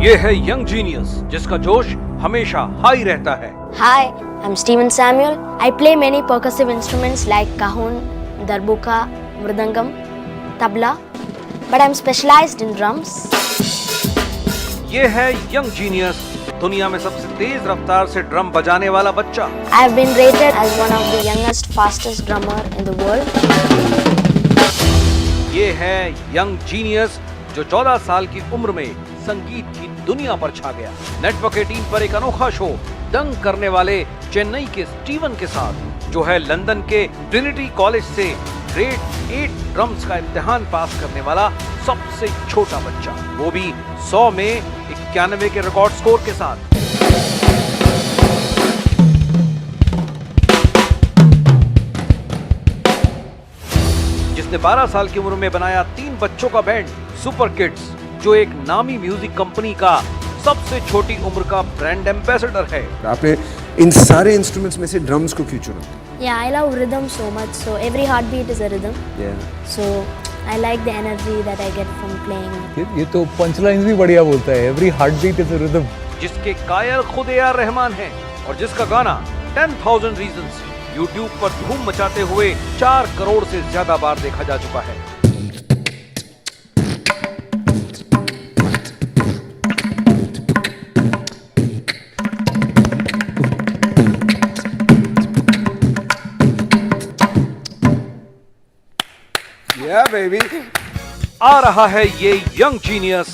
ये है young genius जिसका जोश हमेशा हाई रहता है। Hi, I'm Steven Samuel. I play many percussive instruments like cajon, darbuka, mridangam, tabla, but I'm specialized in drums. ये है यंग जीनियस, दुनिया में सबसे तेज रफ्तार से ड्रम बजाने वाला बच्चा। I've been rated as one of the youngest, fastest drummer in the world. ये है यंग जीनियस जो 14 साल की उम्र में संगीत की दुनिया पर छा गया। नेटवर्क 18 पर एक अनोखा शो दंग करने वाले चेन्नई के स्टीवन के साथ, जो है लंदन के ट्रिनिटी कॉलेज से ग्रेड 8 ड्रम्स का इम्तिहान पास करने वाला सबसे छोटा बच्चा, वो भी 100 में 91 के रिकॉर्ड स्कोर के साथ। जिसने 12 साल की उम्र में बनाया 3 बच्चों का बैंड सुपर किड्स, जो एक नामी म्यूजिक कंपनी का सबसे छोटी उम्र का ब्रांड एम्बेसडर है। आपने इन सारे इंस्ट्रूमेंट्स में से ड्रम्स को क्यों चुना? Yeah, I love rhythm so much. So every heartbeat is a rhythm. Yeah. So I like the energy that I get from playing. ये तो पंचलाइन भी बढ़िया बोलता है। Every heartbeat is a rhythm. जिसके कायल खुद ए आर रहमान है और जिसका गाना 10,000 रीजंस YouTube पर धूम मचाते हुए 4 करोड़ से ज्यादा बार देखा जा चुका है। Yeah, baby. आ रहा है ये यंग जीनियस